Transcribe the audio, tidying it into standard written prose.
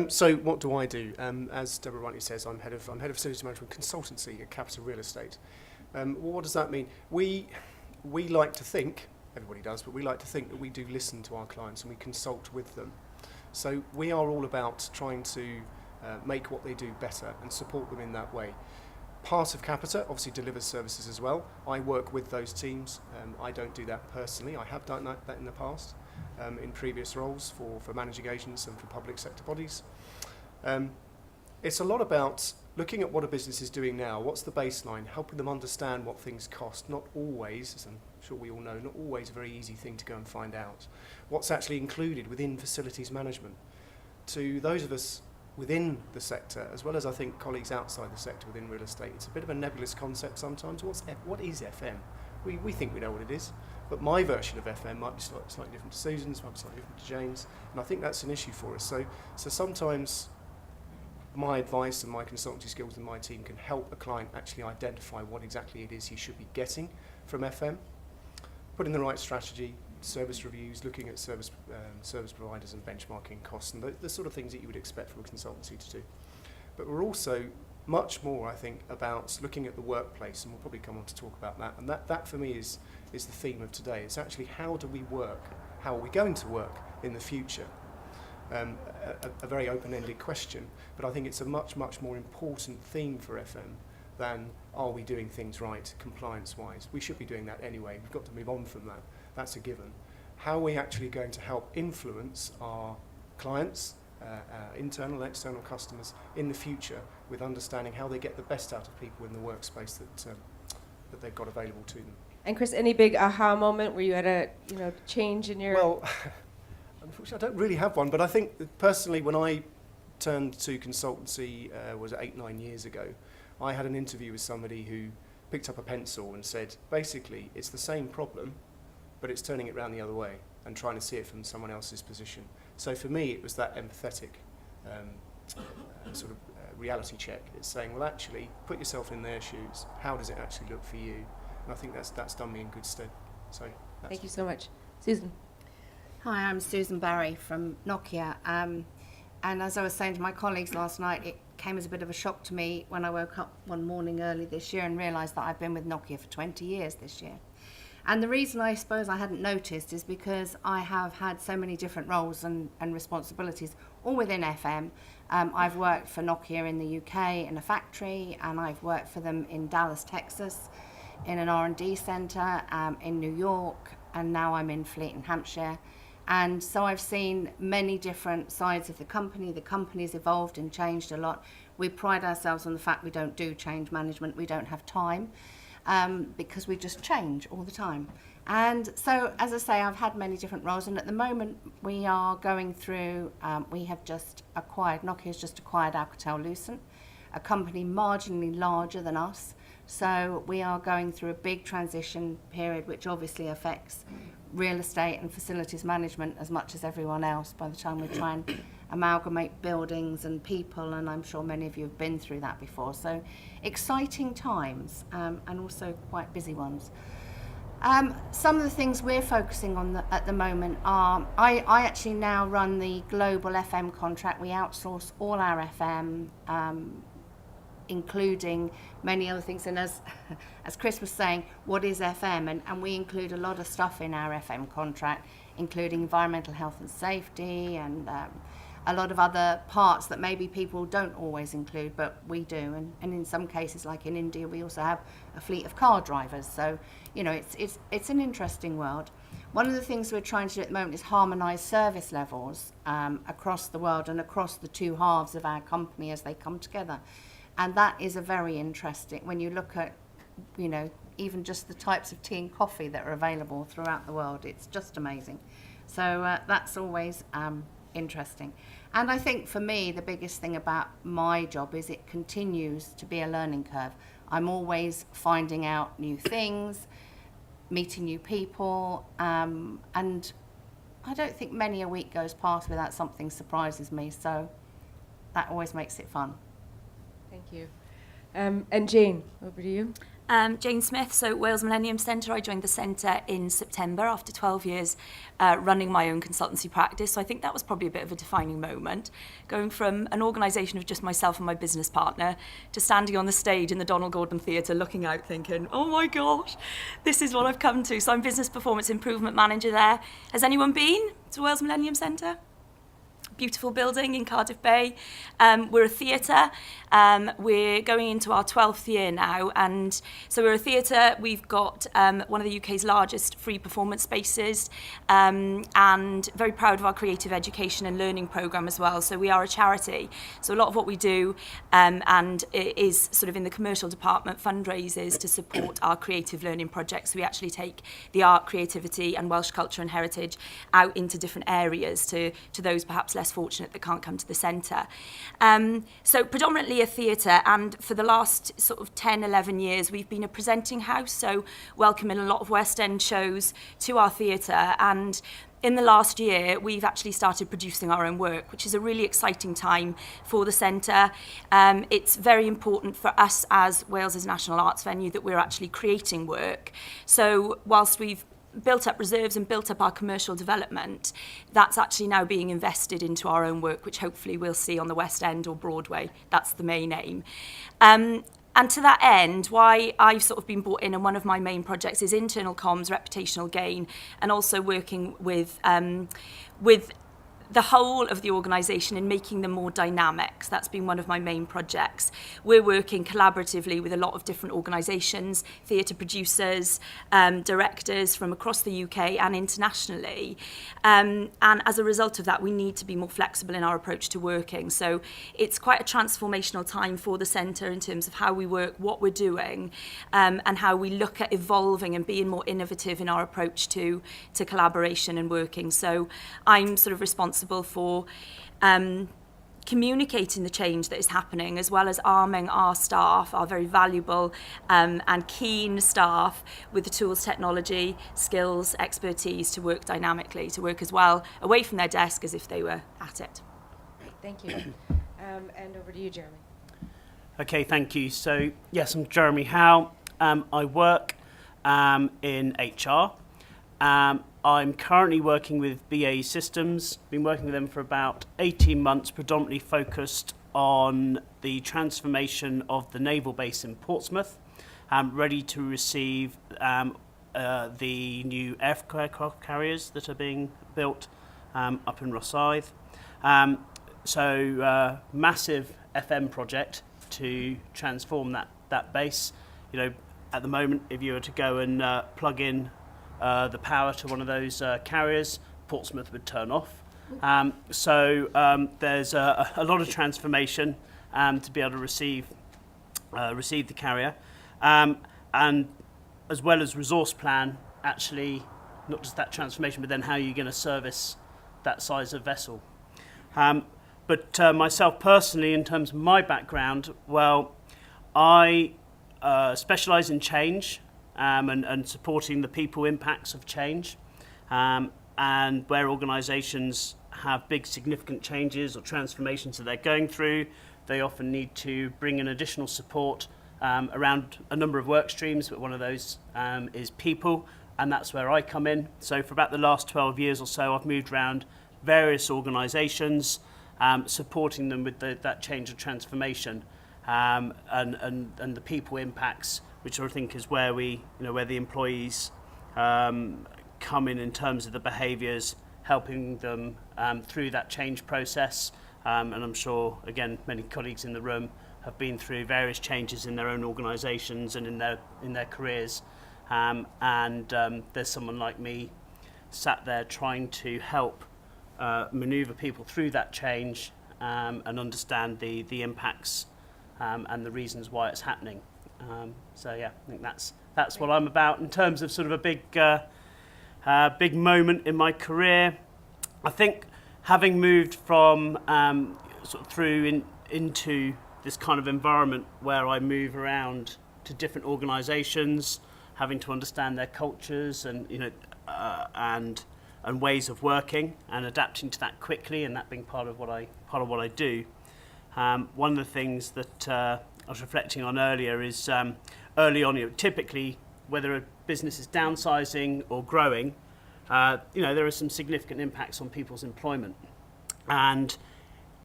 So what do I do? As Deborah rightly says, I'm head of facilities management consultancy at Capital Real Estate. Well, what does that mean? We like to think, everybody does, but we like to think that we do listen to our clients and we consult with them. So we are all about trying to make what they do better and support them in that way. Part of Capita obviously delivers services as well. I work with those teams. I don't do that personally. I have done that in the past, in previous roles for managing agents and for public sector bodies. It's a lot about looking at what a business is doing now, what's the baseline, helping them understand what things cost. Not always, as I'm sure we all know, not always a very easy thing to go and find out. What's actually included within facilities management. To those of us within the sector, as well as I think colleagues outside the sector within real estate, it's a bit of a nebulous concept sometimes. What is FM? We think we know what it is, but my version of FM might be slightly different to Susan's, might be slightly different to Jane's, and I think that's an issue for us. So sometimes my advice and my consultancy skills and my team can help a client actually identify what exactly it is he should be getting from FM, put in the right strategy, service reviews, looking at service providers and benchmarking costs and the sort of things that you would expect from a consultancy to do. But we're also much more, I think, about looking at the workplace, and we'll probably come on to talk about that. And that for me is the theme of today. It's actually how do we work? How are we going to work in the future? A very open-ended question, but I think it's a much more important theme for FM than are we doing things right compliance-wise. We should be doing that anyway. We've got to move on from that. That's a given. How are we actually going to help influence our clients, internal and external customers in the future with understanding how they get the best out of people in the workspace that they've got available to them? And Chris, any big aha moment where you had a change in your... Well, unfortunately I don't really have one, but I think that personally when I turned to consultancy, was 8-9 years ago, I had an interview with somebody who picked up a pencil and said, basically, it's the same problem, but it's turning it around the other way and trying to see it from someone else's position. So for me, it was that empathetic reality check. It's saying, well, actually, put yourself in their shoes. How does it actually look for you? And I think that's done me in good stead. So thank you so much. Susan. Hi, I'm Susan Barry from Nokia. And as I was saying to my colleagues last night, it came as a bit of a shock to me when I woke up one morning early this year and realised that I've been with Nokia for 20 years this year. And the reason I suppose I hadn't noticed is because I have had so many different roles and responsibilities, all within FM. I've worked for Nokia in the UK in a factory, and I've worked for them in Dallas, Texas, in an R&D centre, in New York, and now I'm in Fleet in Hampshire. And so I've seen many different sides of the company. The company's evolved and changed a lot. We pride ourselves on the fact we don't do change management. We don't have time because we just change all the time. And so, as I say, I've had many different roles. And at the moment, we are going through, Nokia's just acquired Alcatel-Lucent, a company marginally larger than us. So we are going through a big transition period, which obviously affects real estate and facilities management as much as everyone else by the time we try and amalgamate buildings and people, and I'm sure many of you have been through that before. So exciting times, and also quite busy ones. Some of the things we're focusing on at the moment are, I actually now run the global FM contract. We outsource all our FM, including many other things. And as Chris was saying, what is FM? And we include a lot of stuff in our FM contract, including environmental health and safety and a lot of other parts that maybe people don't always include, but we do. And in some cases, like in India, we also have a fleet of car drivers. So, it's an interesting world. One of the things we're trying to do at the moment is harmonise service levels across the world and across the two halves of our company as they come together. And that is a very interesting, when you look at, even just the types of tea and coffee that are available throughout the world, it's just amazing. So that's always interesting. And I think for me, the biggest thing about my job is it continues to be a learning curve. I'm always finding out new things, meeting new people, and I don't think many a week goes past without something surprises me. So that always makes it fun. Thank you. And Jane, over to you. Jane Smith, so Wales Millennium Centre. I joined the centre in September after 12 years running my own consultancy practice. So I think that was probably a bit of a defining moment, going from an organisation of just myself and my business partner to standing on the stage in the Donald Gordon Theatre looking out thinking, oh my gosh, this is what I've come to. So I'm Business Performance Improvement Manager there. Has anyone been to Wales Millennium Centre? Beautiful building in Cardiff Bay. We're a theatre. We're going into our 12th year now, and so we're a theatre. We've got one of the UK's largest free performance spaces, and very proud of our creative education and learning programme as well. So we are a charity. So a lot of what we do and it is sort of in the commercial department fundraisers to support our creative learning projects. We actually take the art, creativity and Welsh culture and heritage out into different areas to those perhaps less fortunate that can't come to the centre. So predominantly a theatre, and for the last sort of 10, 11 years we've been a presenting house, so welcoming a lot of West End shows to our theatre, and in the last year we've actually started producing our own work, which is a really exciting time for the centre. It's very important for us as Wales's national arts venue that we're actually creating work. So whilst we've built up reserves and built up our commercial development, that's actually now being invested into our own work, which hopefully we'll see on the West End or Broadway. That's the main aim. And to that end, why I've sort of been brought in, and one of my main projects is internal comms, reputational gain, and also working with the whole of the organisation in making them more dynamic. So that's been one of my main projects. We're working collaboratively with a lot of different organisations, theatre producers, directors from across the UK and internationally. And as a result of that, we need to be more flexible in our approach to working. So it's quite a transformational time for the centre in terms of how we work, what we're doing, and how we look at evolving and being more innovative in our approach to collaboration and working. So I'm sort of responsible for communicating the change that is happening, as well as arming our staff, our very valuable and keen staff, with the tools, technology, skills, expertise to work dynamically, to work as well away from their desk as if they were at it. Great, thank you. And over to you, Jeremy. Okay, thank you. So, yes, I'm Jeremy Howe. I work in HR. I'm currently working with BAE Systems, been working with them for about 18 months, predominantly focused on the transformation of the naval base in Portsmouth, ready to receive the new aircraft carriers that are being built up in Rosyth. So massive FM project to transform that base. You know, at the moment, if you were to go and plug in the power to one of those carriers, Portsmouth would turn off. So there's a lot of transformation to be able to receive the carrier, and as well as resource plan, actually not just that transformation, but then how you're going to service that size of vessel. But myself personally, in terms of my background, well, I specialise in change. And supporting the people impacts of change, and where organisations have big significant changes or transformations that they're going through, they often need to bring in additional support around a number of work streams, but one of those is people, and that's where I come in. So for about the last 12 years or so, I've moved around various organisations, supporting them with that change and transformation, and the people impacts, which I think is where where the employees come in terms of the behaviours, helping them through that change process. And I'm sure, again, many colleagues in the room have been through various changes in their own organisations and in their careers. And there's someone like me sat there trying to help manoeuvre people through that change and understand the impacts and the reasons why it's happening. So yeah, I think that's what I'm about in terms of sort of a big moment in my career. I think having moved from sort of through into this kind of environment where I move around to different organisations, having to understand their cultures and and ways of working and adapting to that quickly, and that being part of what I do. One of the things that I was reflecting on earlier is early on, typically whether a business is downsizing or growing, there are some significant impacts on people's employment. And